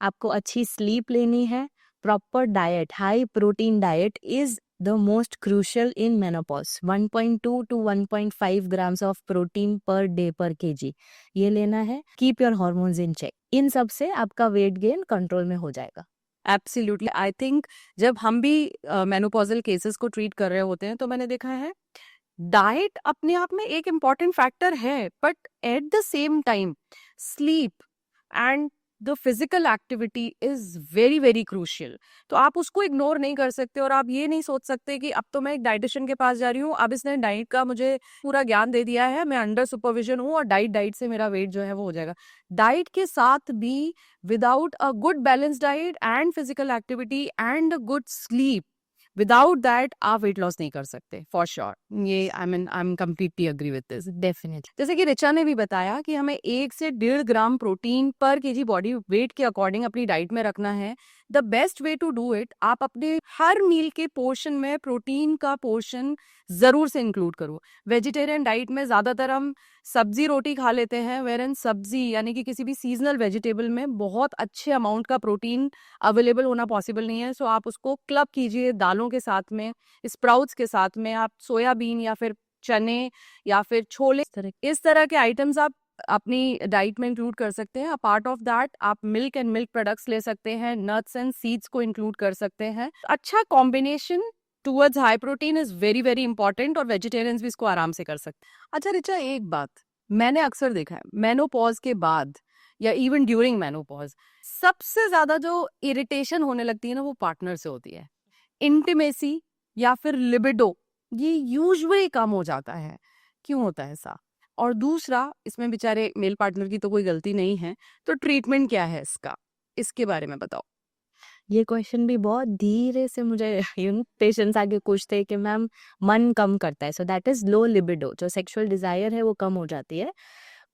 आपको अच्छी स्लीप लेनी है, proper diet, high protein diet is the most crucial in menopause. 1.2 to 1.5 grams of protein per day per kg ये लेना है। Keep your hormones in check. इन सब से आपका वेट गेन कंट्रोल में हो जाएगा। एब्सोल्युटली। आई थिंक जब हम भी मेनोपॉजल केसेस को ट्रीट कर रहे होते हैं तो मैंने देखा है डाइट अपने आप में एक इम्पॉर्टेंट फैक्टर है, but at the same time sleep and the physical activity is very very crucial. तो आप उसको इग्नोर नहीं कर सकते और आप ये नहीं सोच सकते कि अब तो मैं एक डाइटिशियन के पास जा रही हूँ, अब इसने डाइट का मुझे पूरा ज्ञान दे दिया है, मैं अंडर सुपरविजन हूँ और डाइट से मेरा वेट जो है वो हो जाएगा। डाइट के साथ भी without a good balance diet and physical activity and good sleep, without that आप वेट लॉस नहीं कर सकते फॉर श्योर। ये I am completely agree with this. Definitely. जैसे कि रिचा ने भी बताया कि हमें 1 से 1.5 gram protein per KG body weight के अकॉर्डिंग अपनी डाइट में रखना है। The best way to do it, आप अपने हर मील के पोर्शन में प्रोटीन का पोर्शन जरूर से इंक्लूड करो। वेजिटेरियन डाइट में ज्यादातर हम सब्जी रोटी खा लेते हैं, वेरन सब्जी यानी कि किसी भी सीजनल वेजिटेबल में बहुत अच्छे अमाउंट का प्रोटीन अवेलेबल होना पॉसिबल नहीं है। सो आप उसको क्लब कीजिए दालों के साथ में, स्प्राउट्स के साथ में, आप सोयाबीन या फिर चने या फिर छोले, इस तरह के आइटम्स आप अपनी डाइट में इंक्लूड कर सकते हैं। पार्ट ऑफ दैट आप मिल्क एंड मिल्क प्रोडक्ट्स ले सकते हैं, नट्स एंड सीड्स को इंक्लूड कर सकते हैं। अच्छा combination towards high protein is very very important और वेजिटेरियंस भी इसको आराम से कर सकते हैं। अच्छा रिचा, एक बात मैंने अक्सर देखा है, मेनोपॉज के बाद या इवन ड्यूरिंग मेनोपॉज सबसे ज्यादा जो इरिटेशन होने लगती है ना, वो पार्टनर से होती है। इंटिमेसी या फिर लिबिडो ये यूजुअली कम हो जाता है। क्यों होता है ऐसा? और दूसरा, इसमें बेचारे मेल पार्टनर की तो कोई गलती नहीं है, तो ट्रीटमेंट क्या है इसका, इसके बारे में बताओ। ये क्वेश्चन भी बहुत धीरे से मुझे पेशेंट्स आगे पूछते हैं कि मैम मन कम करता है, so that is low libido, जो सेक्सुअल डिजायर है वो कम हो जाती है।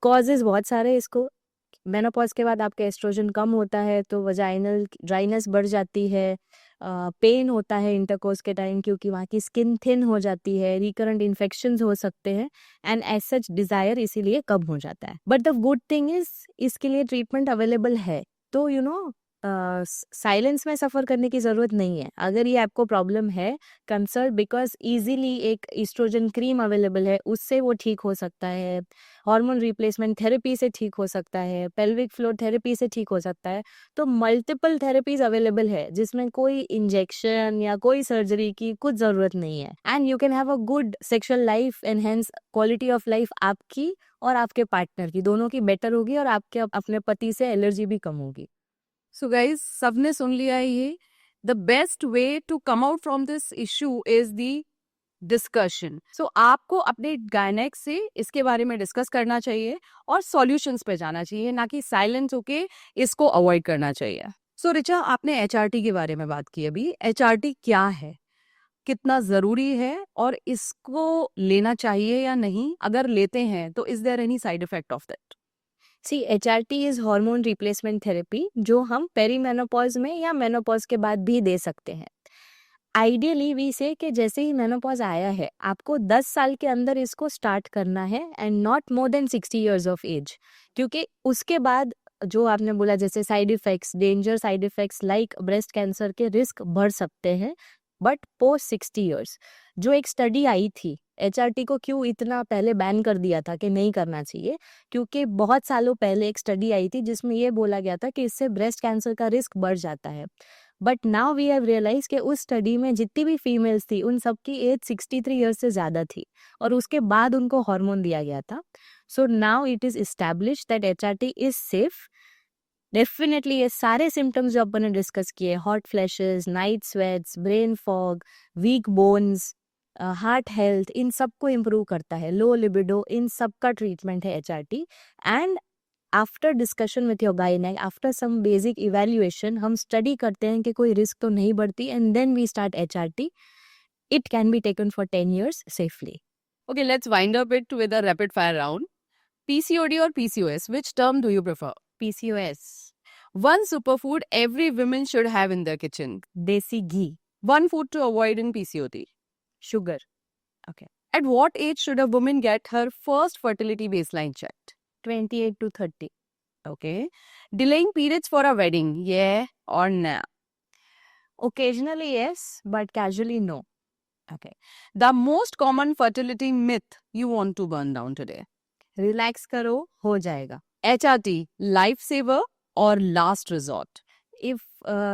कॉजेज बहुत सारे हैं इसको। मेनोपॉज के बाद आपका एस्ट्रोजन कम होता है तो वजाइनल ड्राइनेस बढ़ जाती है, पेन होता है इंटरकोर्स के टाइम क्योंकि वहाँ की स्किन थिन हो जाती है, रिकरेंट इन्फेक्शंस हो सकते हैं एंड एज सच डिजायर इसीलिए कम हो जाता है। But the good thing is इसके लिए ट्रीटमेंट अवेलेबल है, तो साइलेंस में सफ़र करने की ज़रूरत नहीं है। अगर ये आपको प्रॉब्लम है, कंसल्ट, बिकॉज इजीली एक ईस्ट्रोजन क्रीम अवेलेबल है, उससे वो ठीक हो सकता है। हार्मोन रिप्लेसमेंट थेरेपी से ठीक हो सकता है, पेल्विक फ्लोर थेरेपी से ठीक हो सकता है। तो मल्टीपल थेरेपीज अवेलेबल है जिसमें कोई इंजेक्शन या कोई सर्जरी की कुछ ज़रूरत नहीं है and you can have a good sexual life and hence quality of life आपकी और आपके पार्टनर की, दोनों की बेटर होगी और आपके अपने पति से एलर्जी भी कम होगी। सो गाइज, सबने सुन लिया है ये। The best way to come out from this issue is the discussion. So आपको अपने गायनेक से इसके बारे में डिस्कस करना चाहिए और सॉल्यूशंस पे जाना चाहिए, ना कि साइलेंस होके इसको अवॉइड करना चाहिए। सो रिचा, आपने एचआरटी के बारे में बात की अभी। एचआरटी क्या है, कितना जरूरी है और इसको लेना चाहिए या नहीं? अगर लेते हैं तो is there any side effect of that? See HRT is hormone replacement therapy जो हम पेरीमेनोपॉज में या मेनोपॉज के बाद भी दे सकते हैं। आइडियली वी से कि जैसे ही मेनोपॉज आया है आपको 10 साल के अंदर इसको स्टार्ट करना है and not more than 60 years of age, क्योंकि उसके बाद जो आपने बोला जैसे side effects, danger side effects like breast cancer के रिस्क बढ़ सकते हैं। बट पोस्ट 60 इयर्स जो एक स्टडी आई थी, HRT को क्यों इतना पहले बैन कर दिया था कि नहीं करना चाहिए, क्योंकि बहुत सालों पहले एक स्टडी आई थी जिसमें ये बोला गया था कि इससे ब्रेस्ट कैंसर का रिस्क बढ़ जाता है। But now we have realise कि उस स्टडी में जितनी भी फीमेल्स थी उन सबकी एज 63 ईयर्स से ज़्यादा थी और उसके बाद उनको हार्मोन दिया गया था। So now it is establish that HRT is safe. Definitely ये सारे सिम्टम्स जो अपन ने डिस्कस किए, hot flashes, night sweats, brain fog, weak bones, heart health, इन सब को इम्प्रूव करता है। लो लिबिडो, इन सब का ट्रीटमेंट है HRT। And after discussion with your gynaec, after some basic evaluation, हम स्टडी करते हैं कि कोई रिस्क तो नहीं बढ़ती and then we start HRT. It can be taken for 10 years safely. Okay, let's wind up it with a rapid fire round. PCOD or PCOS, which term do you prefer? PCOS. One superfood every woman should have in their kitchen. Desi ghee. One food to avoid in PCOD. Sugar. At what age should a woman get her first fertility baseline checked? 28 to 30. Okay. Delaying periods for a wedding, yeah or nah? Occasionally yes, but casually no. Okay. The most common fertility myth you want to burn down today? Relax karo, ho jayega. HRT, lifesaver or last resort? If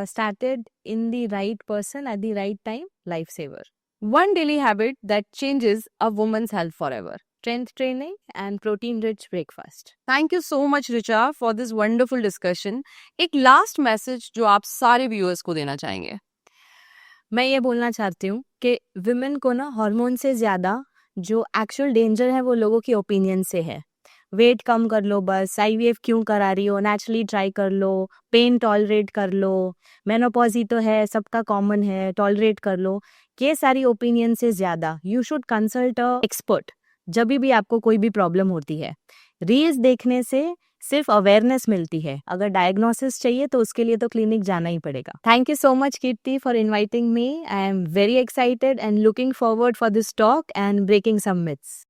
started in the right person at the right time, lifesaver. One daily habit that changes a woman's health forever. strength training and protein rich breakfast. Thank you so much Richa for this wonderful discussion. एक last message जो आप सारे viewers को देना चाहेंगे. मैं ये बोलना चाहती हूँ कि विमेन को ना हार्मोन से ज़्यादा जो एक्चुअल डेंजर है वो लोगों की ओपिनियन से है. वेट कम कर लो, बस IVF क्यों करा रही हो, नेचुरली ट्राई कर लो, पेन टॉलरेट कर लो, मेनोपॉज ही तो है, सबका कॉमन है, टॉलरेट कर लो. ये सारी ओपिनियन से ज़्यादा you should consult a expert जब भी आपको कोई भी प्रॉब्लम होती है. रील्स देखने से सिर्फ अवेयरनेस मिलती है, अगर डायग्नोसिस चाहिए तो उसके लिए तो क्लिनिक जाना ही पड़ेगा. Thank you so much Kirti for inviting me. I am very excited and looking forward for this talk and breaking some myths.